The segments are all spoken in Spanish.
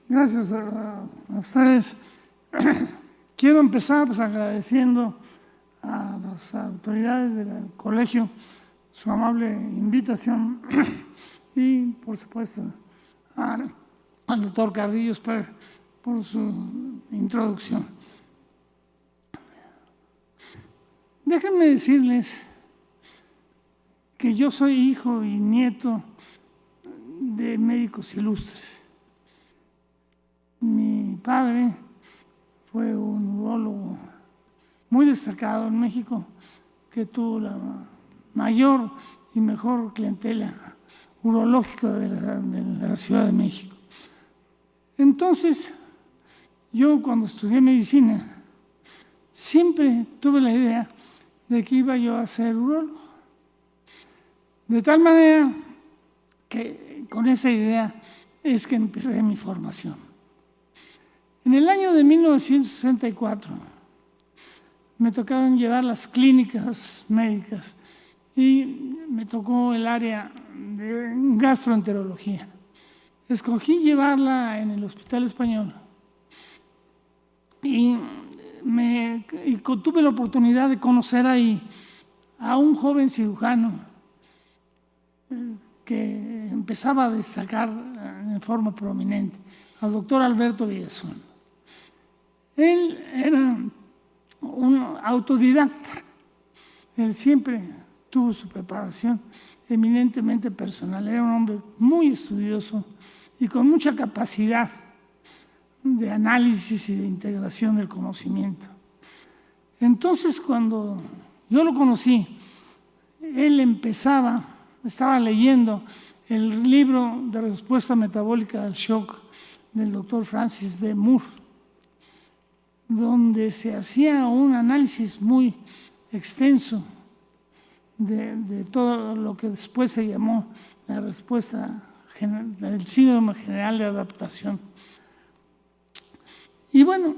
Gracias a ustedes. Quiero empezar agradeciendo a las autoridades del colegio su amable invitación y, por supuesto, al doctor Carrillo por su introducción. Déjenme decirles que yo soy hijo y nieto de médicos ilustres. Mi padre fue un urólogo muy destacado en México, que tuvo la mayor y mejor clientela urológica de la Ciudad de México. Entonces, yo cuando estudié medicina, siempre tuve la idea de que iba yo a ser urólogo. De tal manera que con esa idea es que empecé mi formación. En el año de 1964 me tocaron llevar las clínicas médicas y me tocó el área de gastroenterología. Escogí llevarla en el Hospital Español y tuve la oportunidad de conocer ahí a un joven cirujano que empezaba a destacar en forma prominente, al doctor Alberto Villazón. Él era un autodidacta. Él siempre tuvo su preparación eminentemente personal. Era un hombre muy estudioso y con mucha capacidad de análisis y de integración del conocimiento. Entonces, cuando yo lo conocí, él estaba leyendo el libro de respuesta metabólica al shock del doctor Francis D. Moore, donde se hacía un análisis muy extenso de todo lo que después se llamó la respuesta del síndrome general de adaptación. Y bueno,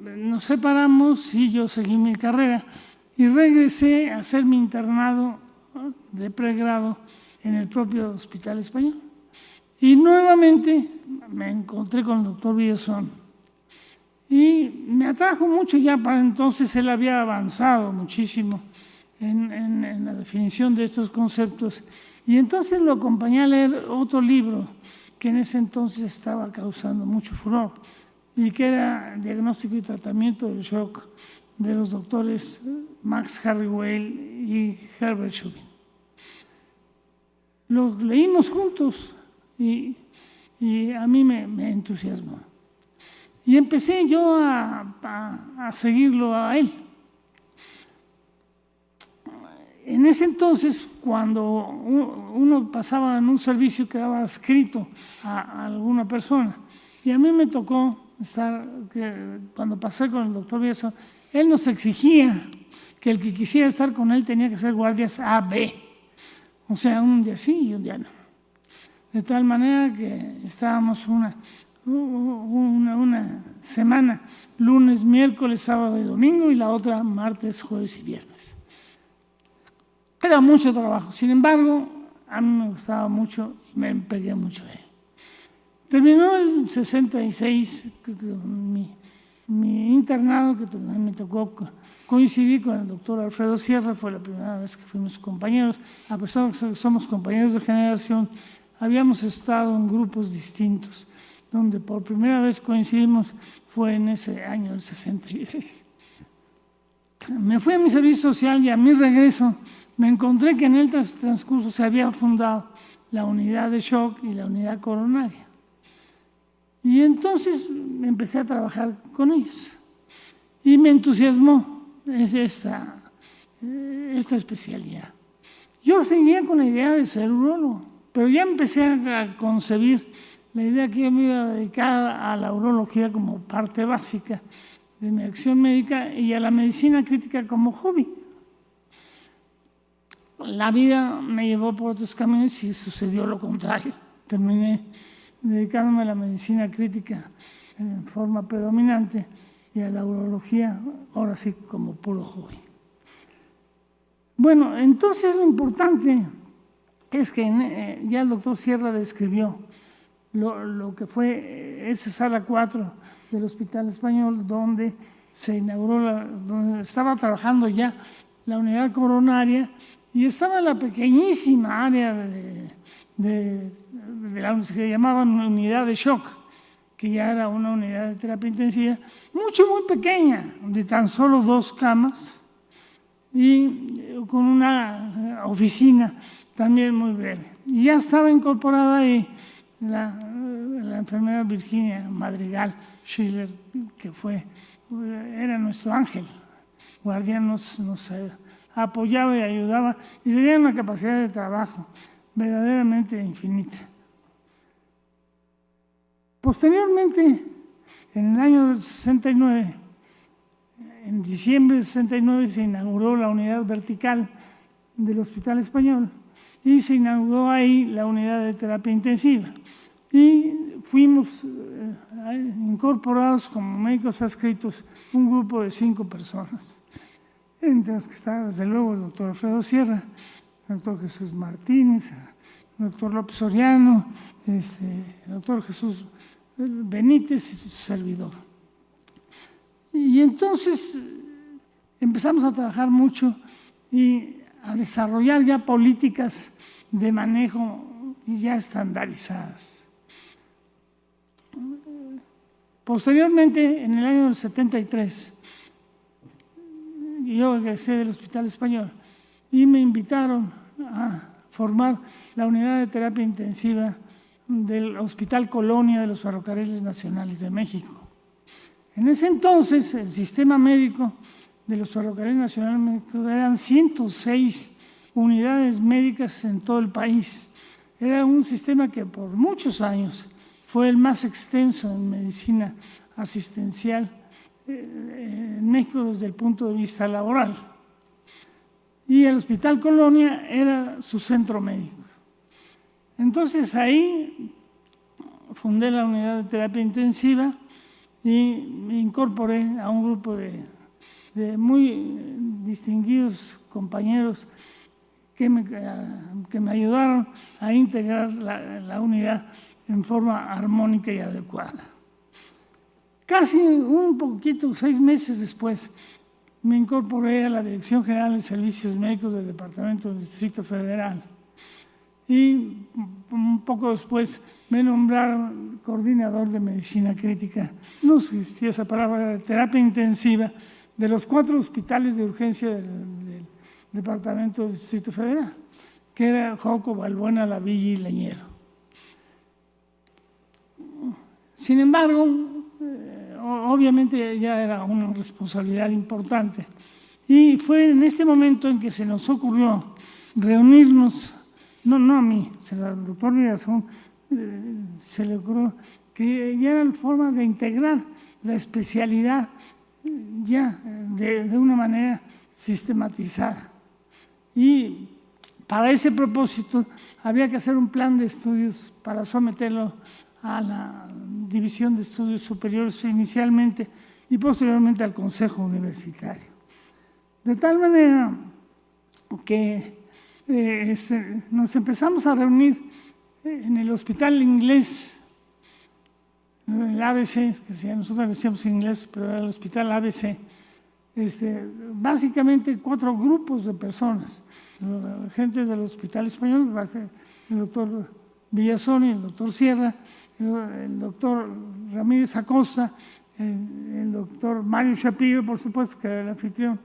nos separamos y yo seguí mi carrera y regresé a hacer mi internado de pregrado en el propio Hospital Español. Y nuevamente me encontré con el doctor Villazón. Y me atrajo mucho, ya para entonces él había avanzado muchísimo en la definición de estos conceptos. Y entonces lo acompañé a leer otro libro que en ese entonces estaba causando mucho furor y que era Diagnóstico y Tratamiento del Shock de los doctores Max Harry-Weil y Herbert Shubin. Lo leímos juntos y a mí me entusiasmó. Y empecé yo a seguirlo a él. En ese entonces, cuando uno pasaba en un servicio, quedaba adscrito a alguna persona. Y a mí me tocó cuando pasé con el doctor Villazón, él nos exigía que el que quisiera estar con él tenía que ser guardias A, B. O sea, un día sí y un día no. De tal manera que estábamos una semana, lunes, miércoles, sábado y domingo, y la otra martes, jueves y viernes. Era mucho trabajo, sin embargo, a mí me gustaba mucho y me pegué mucho de él. Terminó el 66 mi internado, que me tocó coincidir con el doctor Alfredo Sierra. Fue la primera vez que fuimos compañeros. A pesar de que somos compañeros de generación, habíamos estado en grupos distintos. Donde por primera vez coincidimos fue en ese año, el 66. Me fui a mi servicio social y a mi regreso me encontré que en el transcurso se había fundado la unidad de shock y la unidad coronaria. Y entonces empecé a trabajar con ellos. Y me entusiasmó esta especialidad. Yo seguía con la idea de ser urólogo, pero ya empecé a concebir la idea que yo me iba a dedicar a la urología como parte básica de mi acción médica y a la medicina crítica como hobby. La vida me llevó por otros caminos y sucedió lo contrario. Terminé dedicándome a la medicina crítica en forma predominante y a la urología, ahora sí, como puro hobby. Bueno, entonces lo importante es que ya el doctor Sierra describió lo que fue esa sala 4 del Hospital Español, donde se inauguró, donde estaba trabajando ya la unidad coronaria, y estaba la pequeñísima área de la que llamaban unidad de shock, que ya era una unidad de terapia intensiva, muy pequeña, de tan solo 2 camas, y con una oficina también muy breve. Y ya estaba incorporada ahí la enfermera Virginia Madrigal Schiller, que era nuestro ángel guardián, nos apoyaba y ayudaba, y tenía una capacidad de trabajo verdaderamente infinita. Posteriormente, en el año 69, en diciembre de 69, se inauguró la unidad vertical del Hospital Español y se inauguró ahí la unidad de terapia intensiva. Y fuimos incorporados como médicos adscritos un grupo de 5 personas, entre los que está desde luego el doctor Alfredo Sierra, el doctor Jesús Martínez, el doctor López Soriano, el doctor Jesús Benítez y su servidor. Y entonces empezamos a trabajar mucho y a desarrollar ya políticas de manejo ya estandarizadas. Posteriormente, en el año del 73, yo egresé del Hospital Español y me invitaron a formar la unidad de terapia intensiva del Hospital Colonia de los Ferrocarriles Nacionales de México. En ese entonces, el sistema médico de los Ferrocarriles Nacionales de México eran 106 unidades médicas en todo el país. Era un sistema que por muchos años fue el más extenso en medicina asistencial en México desde el punto de vista laboral. Y el Hospital Colonia era su centro médico. Entonces ahí fundé la unidad de terapia intensiva y me incorporé a un grupo de muy distinguidos compañeros que me ayudaron a integrar la unidad en forma armónica y adecuada. Casi un poquito, 6 meses después, me incorporé a la Dirección General de Servicios Médicos del Departamento del Distrito Federal. Y un poco después me nombraron coordinador de medicina crítica, no existía esa palabra, de terapia intensiva, de los 4 hospitales de urgencia del Departamento del Distrito Federal, que era Joco, Balbuena, La Villa y Leñero. Sin embargo, obviamente ya era una responsabilidad importante. Y fue en este momento en que se nos ocurrió reunirnos, no a mí, al doctor Villazón, se le ocurrió que ya era la forma de integrar la especialidad ya de una manera sistematizada. Y para ese propósito había que hacer un plan de estudios para someterlo a la División de Estudios Superiores inicialmente y posteriormente al Consejo Universitario. De tal manera que nos empezamos a reunir en el Hospital Inglés, el ABC, que nosotros decíamos inglés, pero era el Hospital ABC, básicamente 4 grupos de personas, gente del Hospital Español, el doctor Villazón y el doctor Sierra, el doctor Ramírez Acosta, el doctor Mario Shapiro, por supuesto, que era el anfitrión,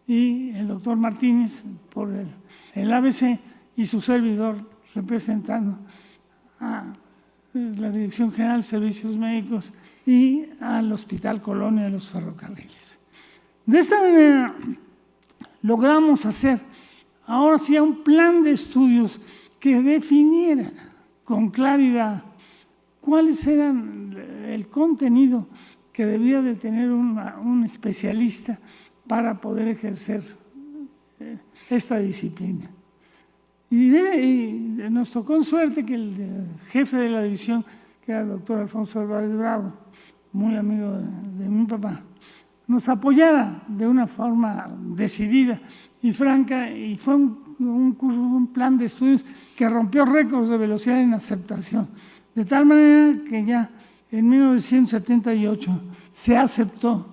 y el doctor Martínez por el ABC y su servidor representando a la Dirección General de Servicios Médicos y al Hospital Colonia de los Ferrocarriles. De esta manera logramos hacer ahora sí un plan de estudios que definiera con claridad cuáles eran el contenido que debía de tener un especialista para poder ejercer esta disciplina. Y nos tocó en suerte que el jefe de la división, que era el doctor Alfonso Álvarez Bravo, muy amigo de mi papá, nos apoyara de una forma decidida y franca, y fue un plan de estudios que rompió récords de velocidad en aceptación. De tal manera que ya en 1978 se aceptó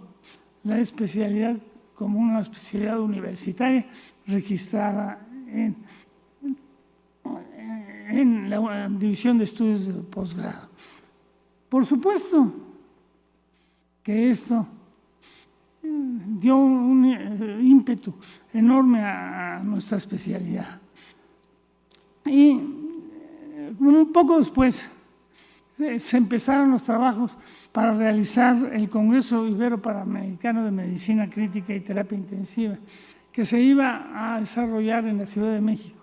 la especialidad como una especialidad universitaria registrada en la División de Estudios de Posgrado. Por supuesto que esto dio un ímpetu enorme a nuestra especialidad. Y un poco después se empezaron los trabajos para realizar el Congreso Ibero-Panamericano de Medicina Crítica y Terapia Intensiva, que se iba a desarrollar en la Ciudad de México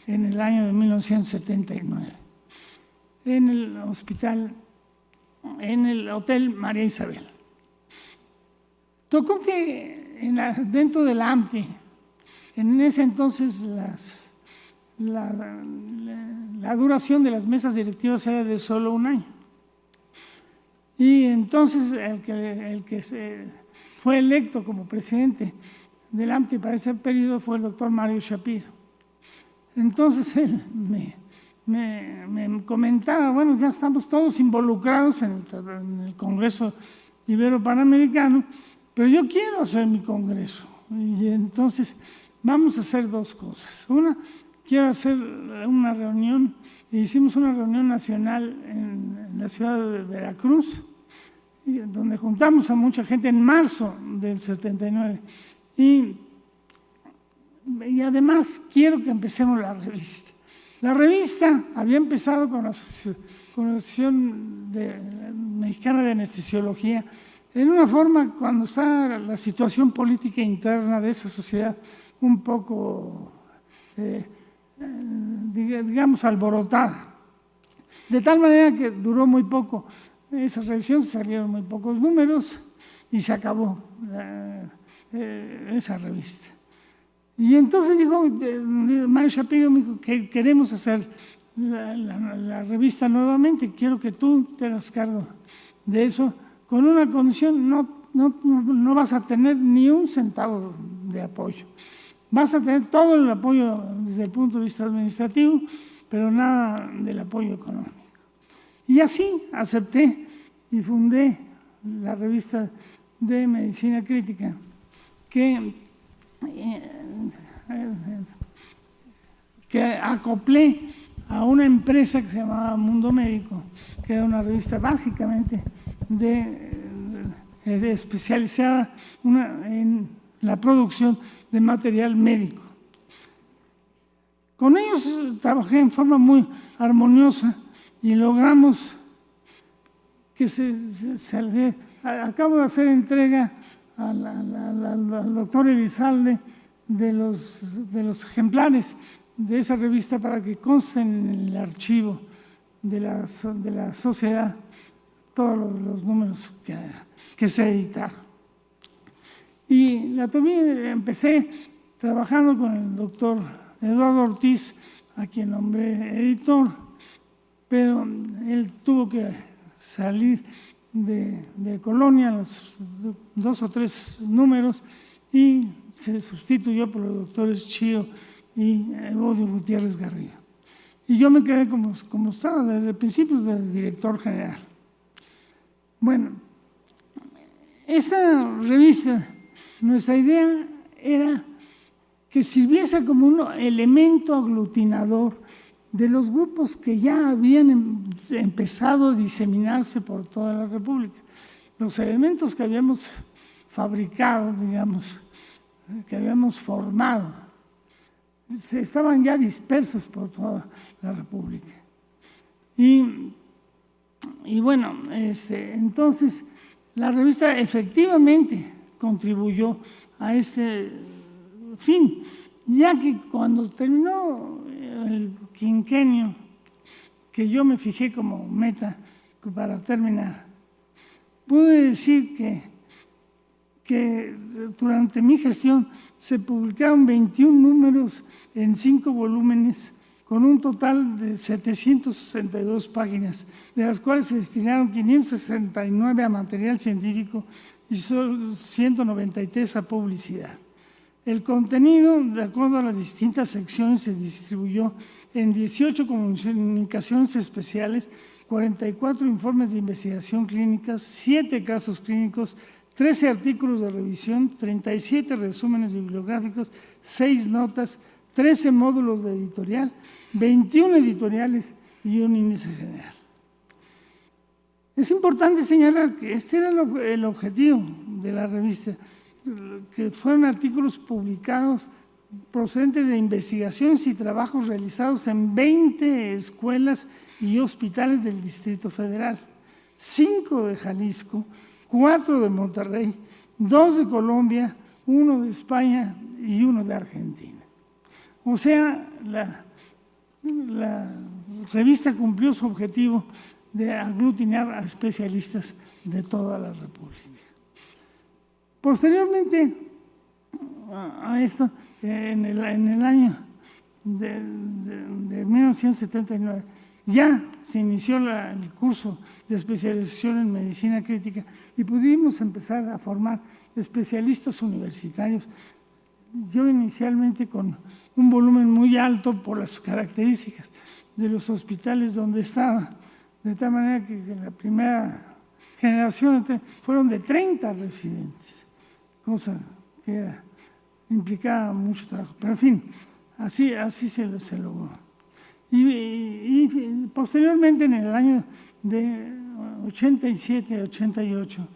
en el año de 1979, en el Hotel María Isabel. Tocó que dentro del AMTI, en ese entonces la duración de las mesas directivas era de solo un año. Y entonces el que fue electo como presidente del AMTI para ese periodo fue el doctor Mario Shapiro. Entonces él me comentaba, bueno, ya estamos todos involucrados en el Congreso Ibero-Panamericano, pero yo quiero hacer mi congreso. Y entonces vamos a hacer dos cosas. Una, quiero hacer una reunión, hicimos una reunión nacional en la ciudad de Veracruz, donde juntamos a mucha gente en marzo del 79. Y además quiero que empecemos la revista. La revista había empezado con la Asociación Mexicana de Anestesiología, en una forma cuando está la situación política interna de esa sociedad un poco, digamos, alborotada. De tal manera que duró muy poco. Esa revisión salieron muy pocos números y se acabó esa revista. Y entonces dijo, Mario Shapiro me dijo que queremos hacer la revista nuevamente, quiero que tú te hagas cargo de eso, con una condición, no vas a tener ni un centavo de apoyo. Vas a tener todo el apoyo desde el punto de vista administrativo, pero nada del apoyo económico. Y así acepté y fundé la revista de Medicina Crítica, que acoplé a una empresa que se llamaba Mundo Médico, que era una revista básicamente especializada en la producción de material médico. Con ellos trabajé en forma muy armoniosa y logramos que acabo de hacer entrega al doctor Elizalde de los ejemplares de esa revista para que consten en el archivo de la sociedad todos los números que se editaron. Y empecé trabajando con el doctor Eduardo Ortiz, a quien nombré editor, pero él tuvo que salir de Colonia, los 2 o 3 números, y se sustituyó por los doctores Chío y Evodio Gutiérrez Garrido. Y yo me quedé como estaba desde el principio del director general. Bueno, esta revista, nuestra idea era que sirviese como un elemento aglutinador de los grupos que ya habían empezado a diseminarse por toda la República. Los elementos que habíamos fabricado, digamos, que habíamos formado, estaban ya dispersos por toda la República. Y bueno, entonces la revista efectivamente contribuyó a este fin, ya que cuando terminó el quinquenio, que yo me fijé como meta para terminar, pude decir que durante mi gestión se publicaron 21 números en 5 volúmenes con un total de 762 páginas, de las cuales se destinaron 569 a material científico y solo 193 a publicidad. El contenido, de acuerdo a las distintas secciones, se distribuyó en 18 comunicaciones especiales, 44 informes de investigación clínicas, 7 casos clínicos, 13 artículos de revisión, 37 resúmenes bibliográficos, 6 notas, 13 módulos de editorial, 21 editoriales y un índice general. Es importante señalar que este era el objetivo de la revista, que fueron artículos publicados procedentes de investigaciones y trabajos realizados en 20 escuelas y hospitales del Distrito Federal, 5 de Jalisco, 4 de Monterrey, 2 de Colombia, 1 de España y 1 de Argentina. O sea, la revista cumplió su objetivo de aglutinar a especialistas de toda la República. Posteriormente a esto, en el año de 1979, ya se inició el curso de especialización en medicina crítica y pudimos empezar a formar especialistas universitarios. Yo inicialmente con un volumen muy alto por las características de los hospitales donde estaba, de tal manera que en la primera generación fueron de 30 residentes, cosa que implicaba mucho trabajo. Pero en fin, así se logró. Y posteriormente, en el año de 87, 88,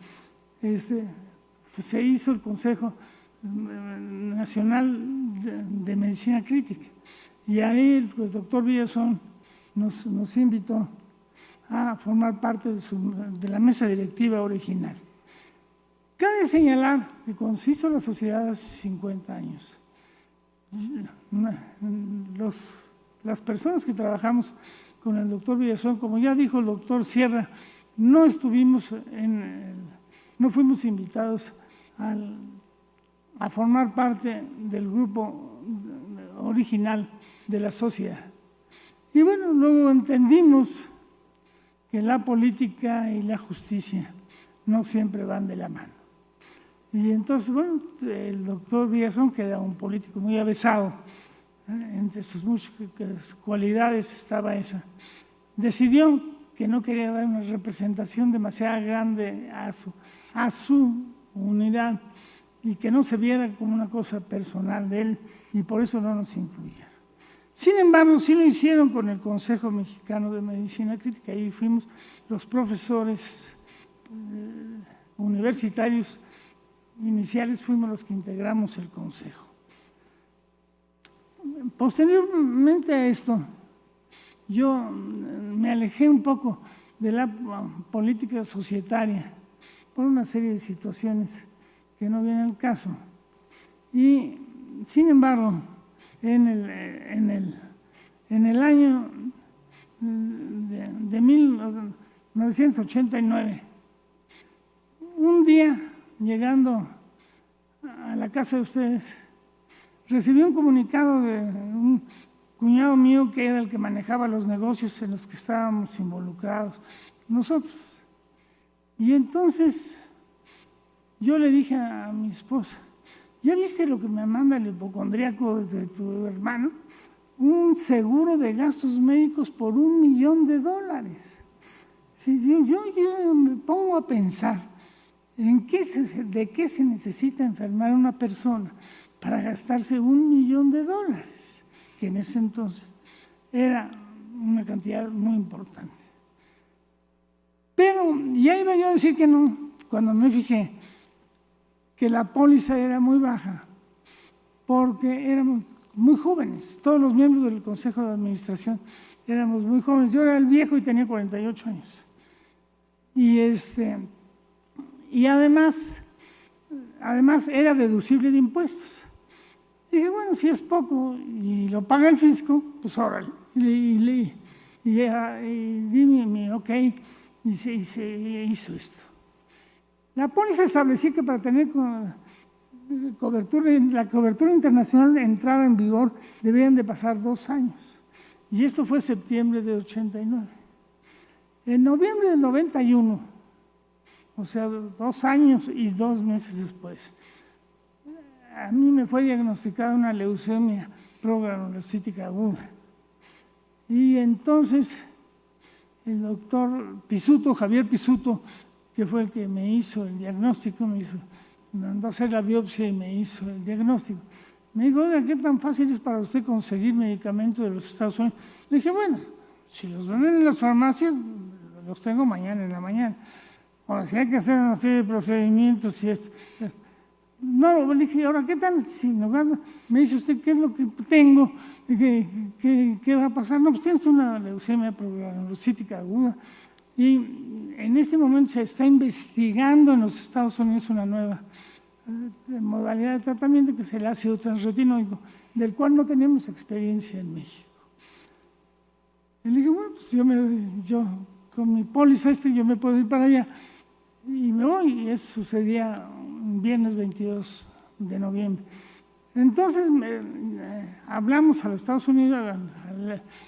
se hizo el Consejo Nacional de Medicina Crítica. Y ahí el doctor Villazón nos invitó a formar parte de la mesa directiva original. Cabe señalar que cuando se hizo la sociedad hace 50 años, las personas que trabajamos con el doctor Villazón, como ya dijo el doctor Sierra, no fuimos invitados a formar parte del grupo original de la sociedad. Y bueno, luego entendimos que la política y la justicia no siempre van de la mano. Y entonces, bueno, el doctor Villazón, que era un político muy avesado, entre sus muchas cualidades estaba esa, decidió que no quería dar una representación demasiado grande a su unidad y que no se viera como una cosa personal de él, y por eso no nos incluyeron. Sin embargo, sí lo hicieron con el Consejo Mexicano de Medicina Crítica. Ahí fuimos los profesores universitarios iniciales, fuimos los que integramos el consejo. Posteriormente a esto, yo me alejé un poco de la política societaria por una serie de situaciones que no vienen al caso. Y, sin embargo, en el año de 1989, un día, llegando a la casa de ustedes, recibí un comunicado de un cuñado mío que era el que manejaba los negocios en los que estábamos involucrados nosotros. Y entonces yo le dije a mi esposa: ¿ya viste lo que me manda el hipocondríaco de tu hermano? Un seguro de gastos médicos por $1 millón. Sí, yo me pongo a pensar de qué se necesita enfermar una persona para gastarse $1 millón, que en ese entonces era una cantidad muy importante. Pero ya iba yo a decir que no, cuando me fijé que la póliza era muy baja, porque éramos muy jóvenes, todos los miembros del Consejo de Administración éramos muy jóvenes. Yo era el viejo y tenía 48 años. Y además era deducible de impuestos. Dije, bueno, si es poco y lo paga el fisco, pues órale. Y di mi ok y se hizo esto. La póliza establecía que para tener la cobertura internacional de entrada en vigor deberían de pasar 2 años. Y esto fue septiembre de 89. En noviembre del 91, o sea, 2 años y 2 meses después, a mí me fue diagnosticada una leucemia progranulocítica aguda. Y entonces el doctor Pisuto, Javier Pisuto, que fue el que me hizo el diagnóstico, me mandó a hacer la biopsia y me hizo el diagnóstico. Me dijo, oiga, ¿qué tan fácil es para usted conseguir medicamentos de los Estados Unidos? Le dije, bueno, si los venden en las farmacias, los tengo mañana en la mañana. Ahora, si hay que hacer una serie de procedimientos y esto. No, le dije, ahora, ¿qué tal? Si me dice usted, ¿qué es lo que tengo? ¿Qué va a pasar? No, pues tienes una leucemia progranulocítica aguda. Y en este momento se está investigando en los Estados Unidos una nueva modalidad de tratamiento, que es el ácido transretinoico, del cual no tenemos experiencia en México. Y le dije, bueno, pues yo con mi póliza yo me puedo ir para allá. Y me voy, y eso sucedía un viernes 22 de noviembre. Entonces hablamos a los Estados Unidos,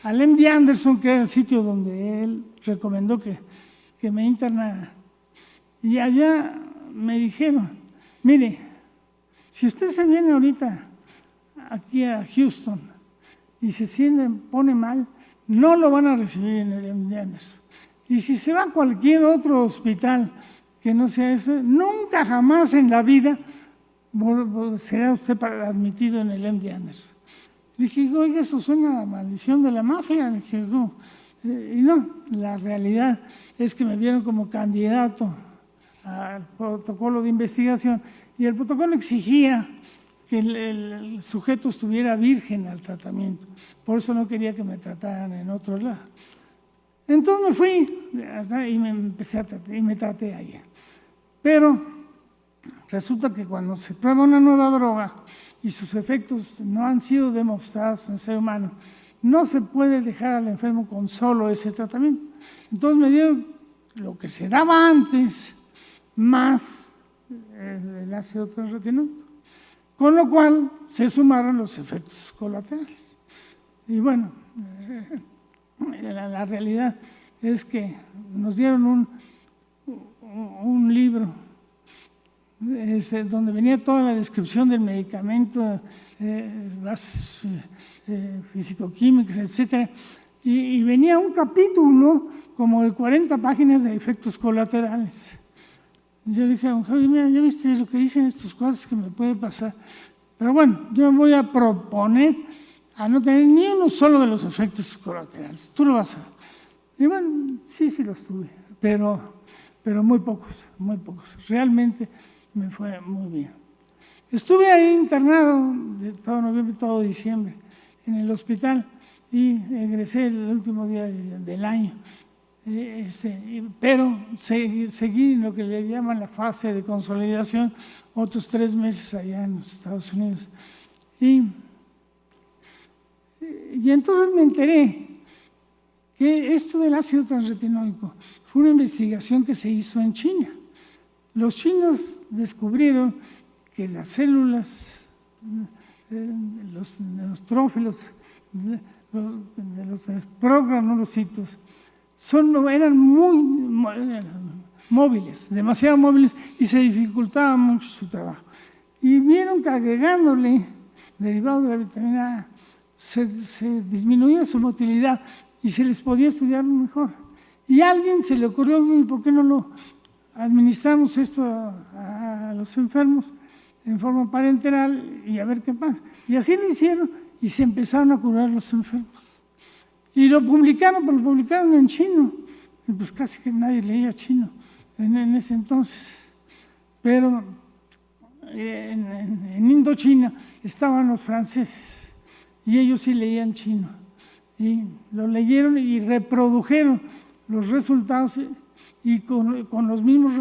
al MD Anderson, que era el sitio donde él recomendó que me internara. Y allá me dijeron, mire, si usted se viene ahorita aquí a Houston y pone mal, no lo van a recibir en el MD Anderson. Y si se va a cualquier otro hospital que no sea eso, nunca jamás en la vida será usted admitido en el MD Anderson. Le dije, oiga, eso suena a maldición de la mafia. Le dije, no. Y no, la realidad es que me vieron como candidato al protocolo de investigación y el protocolo exigía que el sujeto estuviera virgen al tratamiento. Por eso no quería que me trataran en otro lado. Entonces me fui y me empecé a tratar, y me traté allá. Pero resulta que cuando se prueba una nueva droga y sus efectos no han sido demostrados en ser humano, no se puede dejar al enfermo con solo ese tratamiento. Entonces me dieron lo que se daba antes, más el ácido transretinoico, con lo cual se sumaron los efectos colaterales. Y bueno, la realidad es que nos dieron un libro donde venía toda la descripción del medicamento, bases físico-químicas, etcétera, y venía un capítulo como de 40 páginas de efectos colaterales. Yo dije a don Javi, mira, ya viste lo que dicen estas cosas que me puede pasar, pero bueno, yo me voy a proponer a no tener ni uno solo de los efectos colaterales. Tú lo vas a ver. Y bueno, sí los tuve, pero muy pocos. Realmente me fue muy bien. Estuve ahí internado todo noviembre, todo diciembre, en el hospital y egresé el último día del año. Pero seguí en lo que le llaman la fase de consolidación, otros 3 meses allá en los Estados Unidos. Y entonces me enteré que esto del ácido transretinoico fue una investigación que se hizo en China. Los chinos descubrieron que las células de los neutrófilos, de los progranulocitos, eran muy móviles, demasiado móviles, y se dificultaba mucho su trabajo. Y vieron que agregándole derivado de la vitamina A, se disminuía su motilidad y se les podía estudiar mejor. Y a alguien se le ocurrió, ¿por qué no lo administramos esto a los enfermos en forma parenteral y a ver qué pasa? Y así lo hicieron y se empezaron a curar los enfermos. Y lo publicaron, pero lo publicaron en chino. Y pues casi que nadie leía chino en ese entonces. Pero en Indochina estaban los franceses y ellos sí leían chino. Y lo leyeron y reprodujeron los resultados y con los mismos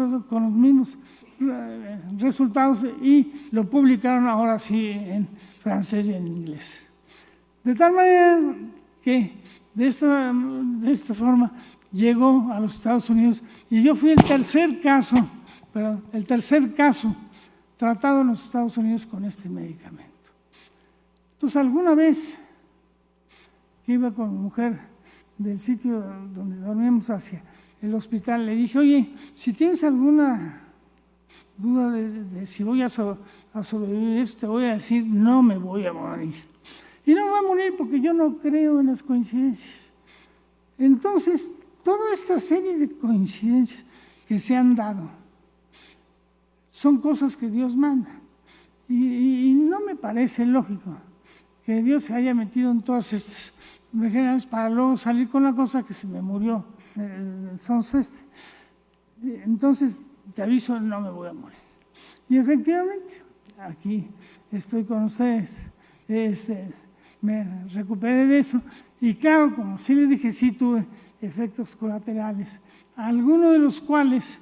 resultados y lo publicaron ahora sí en francés y en inglés. De tal manera que de esta forma llegó a los Estados Unidos y yo fui el tercer caso tratado en los Estados Unidos con este medicamento. Entonces, alguna vez que iba con mi mujer del sitio donde dormíamos hacia el hospital, le dije, oye, si tienes alguna duda de si voy a sobrevivir esto, te voy a decir, no me voy a morir. Y no me voy a morir porque yo no creo en las coincidencias. Entonces, toda esta serie de coincidencias que se han dado son cosas que Dios manda. Y no me parece lógico que Dios se haya metido en todas estas vejeras para luego salir con la cosa que se me murió el sonso este. Entonces, te aviso, no me voy a morir. Y efectivamente, aquí estoy con ustedes. Me recuperé de eso. Y claro, como sí les dije, sí tuve efectos colaterales, algunos de los cuales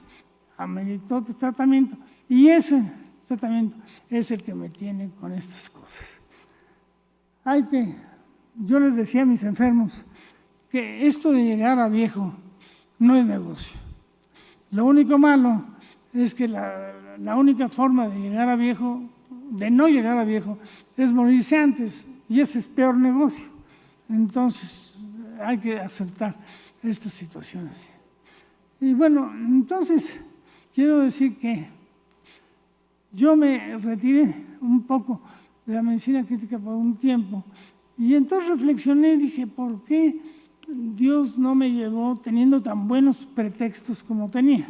ameritó tratamiento. Y ese tratamiento es el que me tiene con estas cosas. Yo les decía a mis enfermos que esto de llegar a viejo no es negocio. Lo único malo es que la única forma de llegar a viejo, de no llegar a viejo, es morirse antes, y ese es peor negocio. Entonces, hay que aceptar estas situaciones. Y bueno, entonces, quiero decir que yo me retiré un poco de la medicina crítica por un tiempo, y entonces reflexioné y dije, ¿por qué Dios no me llevó teniendo tan buenos pretextos como tenía?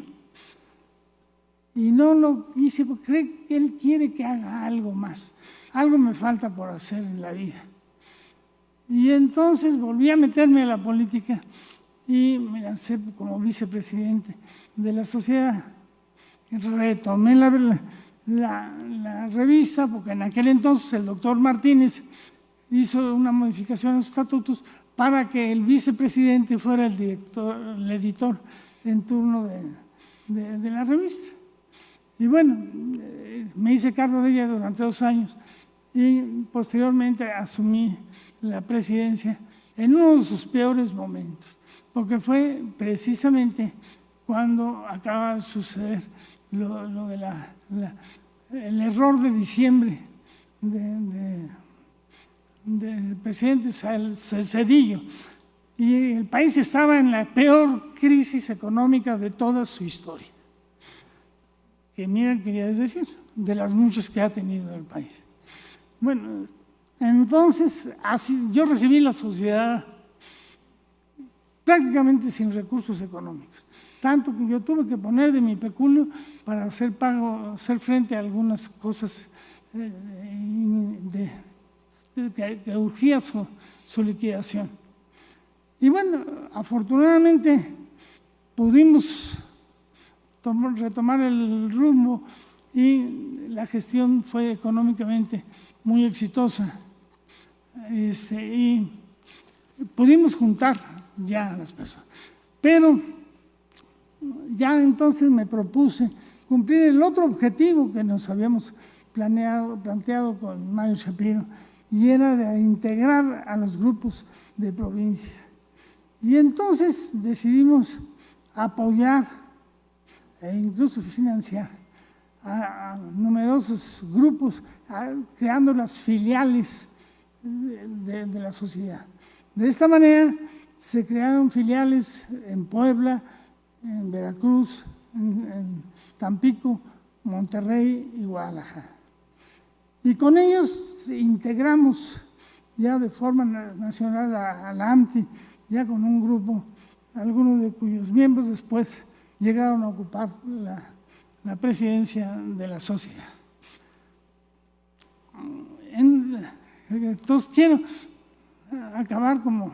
Y no lo hice porque creo que Él quiere que haga algo más. Algo me falta por hacer en la vida. Y entonces volví a meterme a la política y me lancé como vicepresidente de la sociedad. Retomé la revista porque en aquel entonces el doctor Martínez hizo una modificación a los estatutos para que el vicepresidente fuera el editor en turno de la revista. Y bueno, me hice cargo de ella durante 2 años y posteriormente asumí la presidencia en uno de sus peores momentos, porque fue precisamente cuando acaba de suceder lo de el error de diciembre del presidente Zedillo. Y el país estaba en la peor crisis económica de toda su historia. Que miren, quería decir, de las muchas que ha tenido el país. Bueno, entonces, yo recibí la sociedad prácticamente sin recursos económicos, tanto que yo tuve que poner de mi peculio para hacer frente a algunas cosas que urgía su liquidación. Y bueno, afortunadamente pudimos retomar el rumbo y la gestión fue económicamente muy exitosa. Y pudimos juntar ya a las personas. Pero ya entonces me propuse cumplir el otro objetivo que nos habíamos planteado con Mario Shapiro, y era de integrar a los grupos de provincia. Y entonces decidimos apoyar e incluso financiar a numerosos grupos, creando las filiales de la sociedad. De esta manera se crearon filiales en Puebla, en Veracruz, en Tampico, Monterrey y Guadalajara. Y con ellos integramos ya de forma nacional a la AMTI, ya con un grupo, algunos de cuyos miembros después llegaron a ocupar la presidencia de la sociedad. Entonces quiero acabar como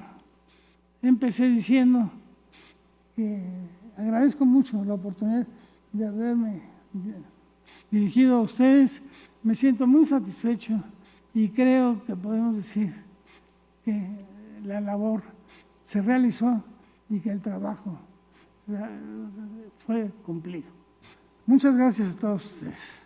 empecé diciendo que agradezco mucho la oportunidad de haberme dirigido a ustedes. Me siento muy satisfecho y creo que podemos decir que la labor se realizó y que el trabajo fue cumplido. Muchas gracias a todos ustedes.